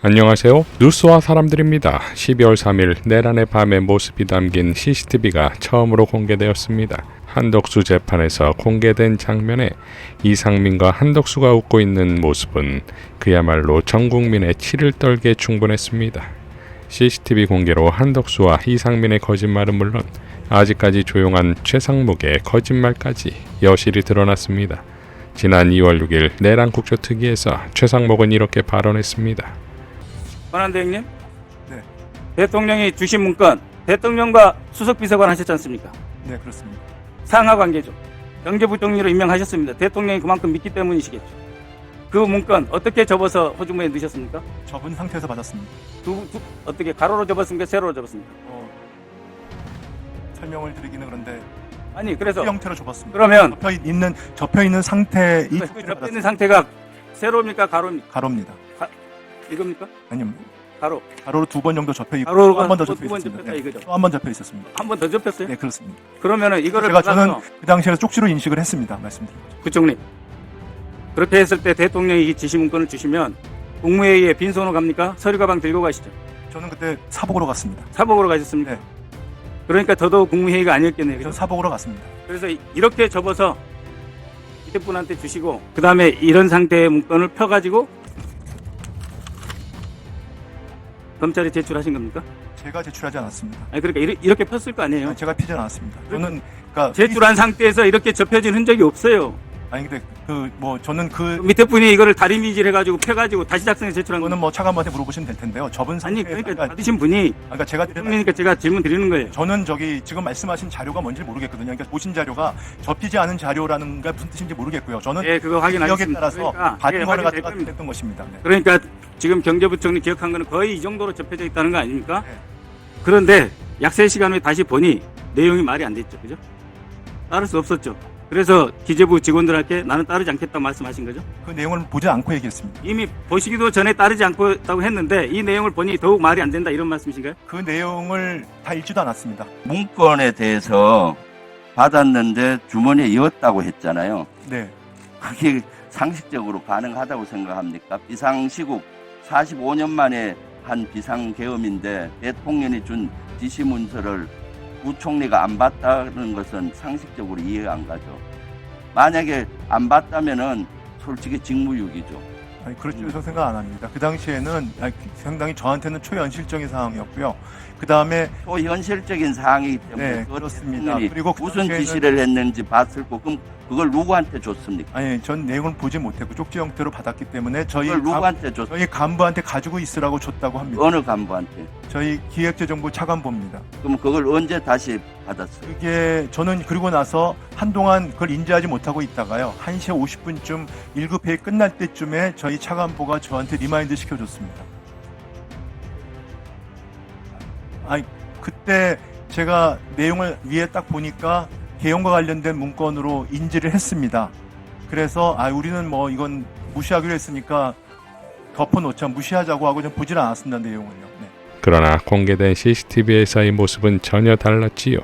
안녕하세요. 뉴스와 사람들입니다. 12월 3일 내란의 밤의 모습이 담긴 CCTV가 처음으로 공개되었습니다. 한덕수 재판에서 공개된 장면에 이상민과 한덕수가 웃고 있는 모습은 그야말로 전 국민의 치를 떨게 충분했습니다. CCTV 공개로 한덕수와 이상민의 거짓말은 물론 아직까지 조용한 최상목의 거짓말까지 여실히 드러났습니다. 지난 2월 6일 내란 국조특위에서 최상목은 이렇게 발언했습니다. 권한대 형님, 네. 대통령이 주신 문건 대통령과 수석비서관 하셨지 않습니까? 네, 그렇습니다. 상하 관계죠. 경제부총리로 임명하셨습니다. 대통령이 그만큼 믿기 때문이시겠죠. 그 문건 어떻게 접어서 호주머니에 넣으셨습니까? 접은 상태에서 받았습니다. 어떻게 가로로 접었습니까? 세로로 접었습니까? 설명을 드리기는 그런데 아니 그래서 이 형태로 접었습니다. 그러면 접혀 있는 상태 이 그 상태로 접혀 있는 받았습니다. 상태가 세로입니까? 가로입니까? 가로입니다. 이겁니까? 아니요, 가로. 가로로 2번 정도 접혀 있고 가로가 한 번 더 두 접혀 번 있습니다. 접혔다 이거죠. 또 한 번 접혀 있었습니다. 한 번 더 접혔어요? 네, 그렇습니다. 그러면은 이거를 저는 받아서 그 당시에 쪽지로 인식을 했습니다. 말씀드린 거죠. 부총리 그렇게 했을 때 대통령이 이 지시 문건을 주시면 국무회의에 빈손으로 갑니까? 서류 가방 들고 가시죠. 저는 그때 사복으로 갔습니다. 사복으로 가셨습니까? 네. 그러니까 더더욱 국무회의가 아니었겠네요. 저는 그죠? 사복으로 갔습니다. 그래서 이렇게 접어서 밑에 분한테 주시고 그 다음에 이런 상태의 문건을 펴가지고 검찰에 제출하신 겁니까? 제가 제출하지 않았습니다. 아니 그러니까 이렇게 폈을 거 아니에요. 제가 피지 않았습니다. 저는 그러니까 제출한 상태에서 이렇게 접혀진 흔적이 없어요. 아니 근데 저는 밑에 분이 이거를 다리미질 해가지고 펴가지고 다시 작성해 제출한 그거는 거는 뭐 차관한테 물어보시면 될 텐데요. 접은 아니 상태에서 그러니까 받으신 분이 그러니까 제가 대통령이니까 제가 질문 드리는 거예요. 저는 지금 말씀하신 자료가 뭔지 모르겠거든요. 그러니까 보신 자료가 접히지 않은 자료라는 게 무슨 뜻인지 모르겠고요. 저는 네, 그거 기억에 확인하겠습니다. 따라서 그러니까 받은 예, 거를 확인될 갖다가 겁니다. 했던 것입니다. 네. 그러니까 지금 경제부총리 기억한 거는 거의 이 정도로 접혀져 있다는 거 아닙니까? 네. 그런데 약 3시간 후에 다시 보니 내용이 말이 안 됐죠. 그죠? 따를 수 없었죠. 그래서 기재부 직원들한테 나는 따르지 않겠다고 말씀하신 거죠. 그 내용을 보지 않고 얘기했습니다. 이미 보시기도 전에 따르지 않겠다고 했는데 이 내용을 보니 더욱 말이 안 된다 이런 말씀이신가요? 그 내용을 다 읽지도 않았습니다. 문건에 대해서 받았는데 주머니에 넣었다고 했잖아요. 네. 그게 상식적으로 가능하다고 생각합니까? 비상시국 45년 만에 한 비상계엄인데 대통령이 준 지시문서를 부총리가 안 봤다는 것은 상식적으로 이해가 안 가죠. 만약에 안 봤다면은 솔직히 직무유기죠. 아니, 그렇죠. 생각 안 합니다. 그 당시에는 상당히 저한테는 초현실적인 상황이었고요. 그 다음에 또 현실적인 사항이기 때문에 네, 그 그렇습니다. 대통령이 그리고 그 무슨 당시에는- 지시를 했는지 봤을 거 그럼 그걸 누구한테 줬습니까? 아니 전 내용을 보지 못했고 쪽지 형태로 받았기 때문에 그걸 누구한테 줬습니까? 저희 간부한테 가지고 있으라고 줬다고 합니다. 어느 간부한테? 저희 기획재정부 차관보입니다. 그럼 그걸 언제 다시 받았어요? 그게 저는 그리고 나서 한동안 그걸 인지하지 못하고 있다가요. 1시 50분쯤 1급 회의 끝날 때쯤에 저희 차관보가 저한테 리마인드 시켜줬습니다. 아니 그때 제가 내용을 위에 딱 보니까 개헌과 관련된 문건으로 인지를 했습니다. 그래서 우리는 뭐 이건 무시하기로 했으니까 덮어놓자 무시하자고 하고 좀 보질 않았습니다. 내용은요. 네. 그러나 공개된 CCTV에서의 모습은 전혀 달랐지요.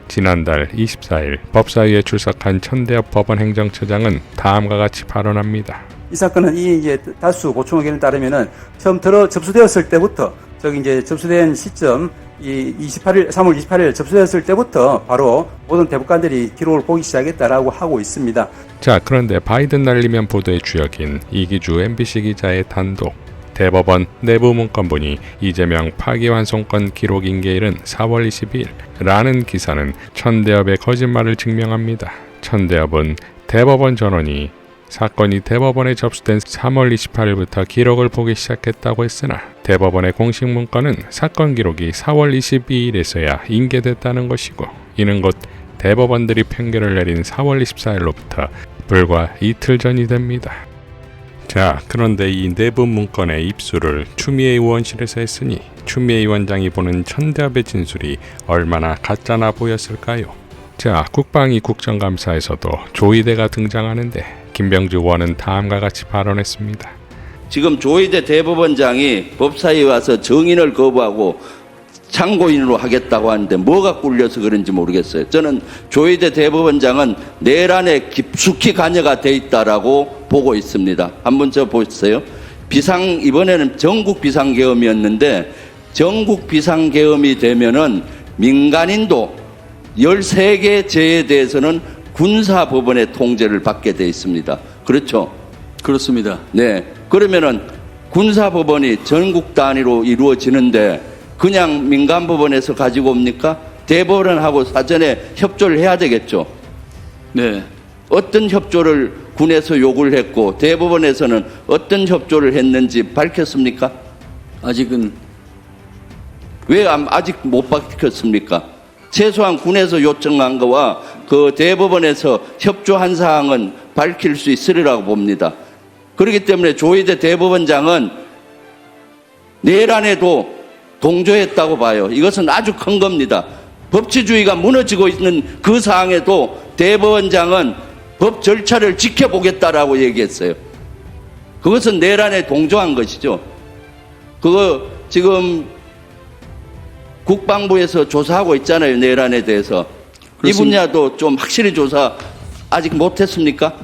지난달 24일 법사위에 출석한 천대엽 법원행정처장은 다음과 같이 발언합니다. 이 사건은 이제 다수 고청 의견에 따르면은 처음 접수되었을 때부터 이제 접수된 시점 3월 28일 접수되었을 때부터 바로 모든 대법관들이 기록을 보기 시작했다라고 하고 있습니다. 자, 그런데 바이든 날리면 보도의 주역인 이기주 MBC 기자의 단독 대법원 내부 문건 보니 이재명 파기환송권 기록 인계일은 4월 22일 라는 기사는 천대엽의 거짓말을 증명합니다. 천대엽은 대법원 전원이 사건이 대법원에 접수된 3월 28일부터 기록을 보기 시작했다고 했으나 대법원의 공식 문건은 사건 기록이 4월 22일에서야 인계됐다는 것이고 이는 곧 대법원들이 판결을 내린 4월 24일로부터 불과 이틀 전이 됩니다. 자, 그런데 이 내부 문건의 입수를 추미애 의원실에서 했으니 추미애 위원장이 보는 천대합의 진술이 얼마나 가짜나 보였을까요? 자, 국방위 국정감사에서도 조의대가 등장하는데 김병주 의원은 다음과 같이 발언했습니다. 지금 조희대 대법원장이 법사위에 와서 정인을 거부하고 참고인으로 하겠다고 하는데 뭐가 꿀려서 그런지 모르겠어요. 저는 조희대 대법원장은 내란에 깊숙이 관여가 돼 있다라고 보고 있습니다. 한번 저 보세요. 이번에는 전국 비상계엄이었는데 전국 비상계엄이 되면은 민간인도 13개 죄에 대해서는 군사법원의 통제를 받게 돼 있습니다. 그렇죠? 그렇습니다. 네. 그러면은 군사법원이 전국 단위로 이루어지는데 그냥 민간법원에서 가지고 옵니까? 대법원하고 사전에 협조를 해야 되겠죠. 네. 어떤 협조를 군에서 요구를 했고 대법원에서는 어떤 협조를 했는지 밝혔습니까? 아직은 왜 아직 못 밝혔습니까? 최소한 군에서 요청한 거와 그 대법원에서 협조한 사항은 밝힐 수 있으리라고 봅니다. 그렇기 때문에 조희대 대법원장은 내란에도 동조했다고 봐요. 이것은 아주 큰 겁니다. 법치주의가 무너지고 있는 그 상황에도 대법원장은 법 절차를 지켜보겠다라고 얘기했어요. 그것은 내란에 동조한 것이죠. 그거 지금 국방부에서 조사하고 있잖아요. 내란에 대해서. 그렇습니다. 이 분야도 좀 확실히 조사 아직 못했습니까?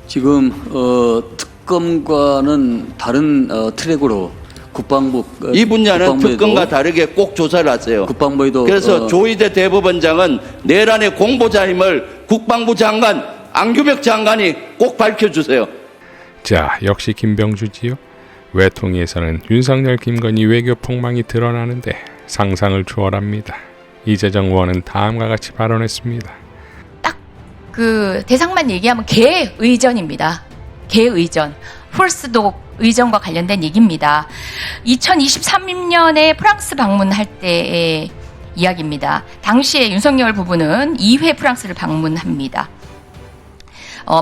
지금 특검과는 다른 트랙으로 국방부 이 분야는 국방부에도- 특검과 다르게 꼭 조사를 하세요. 국방부에도 그래서 조희대 대법원장은 내란의 공보자임을 국방부 장관 안규백 장관이 꼭 밝혀주세요. 자, 역시 김병주지요. 외통위에서는 윤석열 김건희 외교 폭망이 드러나는데 상상을 초월합니다. 이재정 의원은 다음과 같이 발언했습니다. 그 대상만 얘기하면 개의전입니다. 개의전. 폴스독 의전과 관련된 얘기입니다. 2023년에 프랑스 방문할 때의 이야기입니다. 당시에 윤석열 부부는 2회 프랑스를 방문합니다.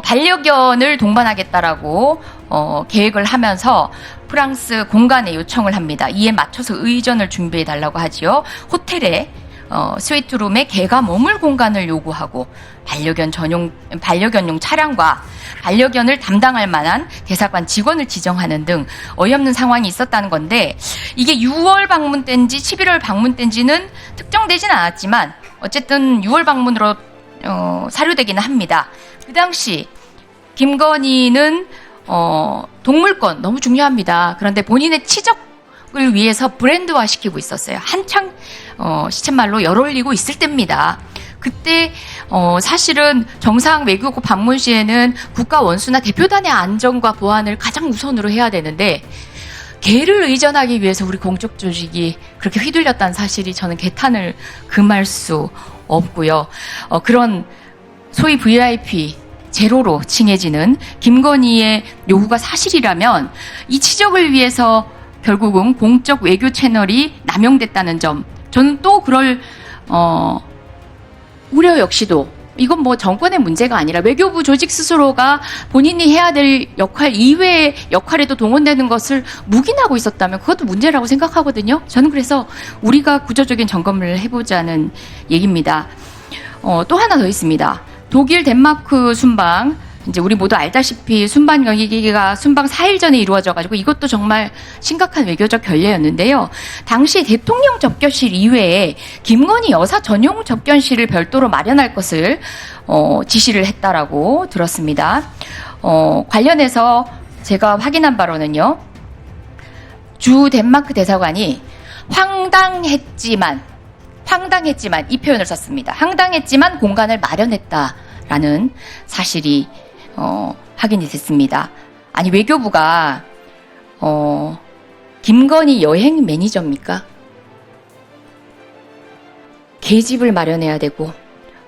반려견을 동반하겠다라고 계획을 하면서 프랑스 공간에 요청을 합니다. 이에 맞춰서 의전을 준비해달라고 하지요. 호텔에 스위트룸에 개가 머물 공간을 요구하고 반려견용 차량과 반려견을 담당할 만한 대사관 직원을 지정하는 등 어이없는 상황이 있었다는 건데, 이게 6월 방문 때인지 11월 방문 때인지는 특정되진 않았지만 어쨌든 6월 방문으로 사료되기는 합니다. 그 당시 김건희는 동물권 너무 중요합니다. 그런데 본인의 치적을 위해서 브랜드화 시키고 있었어요. 한창 시쳇말로 열올리고 있을 때입니다. 그때 사실은 정상 외교국 방문 시에는 국가 원수나 대표단의 안전과 보안을 가장 우선으로 해야 되는데, 개를 의전하기 위해서 우리 공적 조직이 그렇게 휘둘렸다는 사실이 저는 개탄을 금할 수 없고요. 그런 소위 VIP 제로로 칭해지는 김건희의 요구가 사실이라면 이 치적을 위해서 결국은 공적 외교 채널이 남용됐다는 점, 저는 또 그럴 우려 역시도, 이건 뭐 정권의 문제가 아니라 외교부 조직 스스로가 본인이 해야 될 역할 이외의 역할에도 동원되는 것을 묵인하고 있었다면 그것도 문제라고 생각하거든요. 저는 그래서 우리가 구조적인 점검을 해보자는 얘기입니다. 또 하나 더 있습니다. 독일, 덴마크 순방, 이제 우리 모두 알다시피 순방 경기가 순방 4일 전에 이루어져가지고 이것도 정말 심각한 외교적 결례였는데요. 당시 대통령 접견실 이외에 김건희 여사 전용 접견실을 별도로 마련할 것을 지시를 했다라고 들었습니다. 관련해서 제가 확인한 바로는요. 주 덴마크 대사관이 황당했지만 이 표현을 썼습니다. 황당했지만 공간을 마련했다라는 사실이 확인이 됐습니다. 아니, 외교부가 김건희 여행 매니저입니까? 계집을 마련해야 되고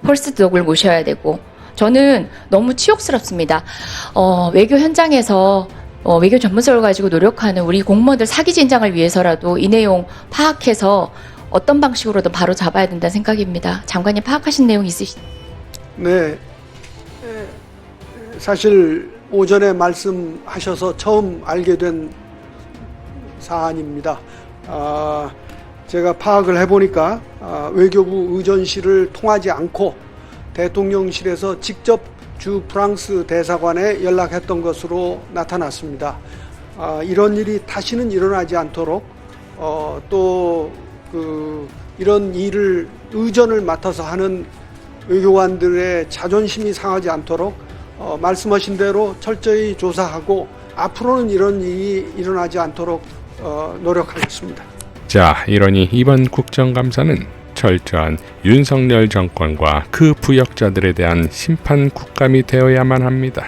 폴스독을 모셔야 되고, 저는 너무 치욕스럽습니다. 외교 현장에서 외교 전문성을 가지고 노력하는 우리 공무원들 사기 진작을 위해서라도 이 내용 파악해서 어떤 방식으로든 바로 잡아야 된다는 생각입니다. 장관님 파악하신 내용 있으시죠? 네, 사실 오전에 말씀하셔서 처음 알게 된 사안입니다. 제가 파악을 해보니까 외교부 의전실을 통하지 않고 대통령실에서 직접 주 프랑스 대사관에 연락했던 것으로 나타났습니다. 이런 일이 다시는 일어나지 않도록 이런 일을 의전을 맡아서 하는 외교관들의 자존심이 상하지 않도록 말씀하신 대로 철저히 조사하고 앞으로는 이런 일이 일어나지 않도록 노력하겠습니다. 자, 이러니 이번 국정감사는 철저한 윤석열 정권과 그 부역자들에 대한 심판 국감이 되어야만 합니다.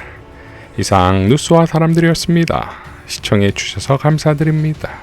이상 뉴스와 사람들이었습니다. 시청해 주셔서 감사드립니다.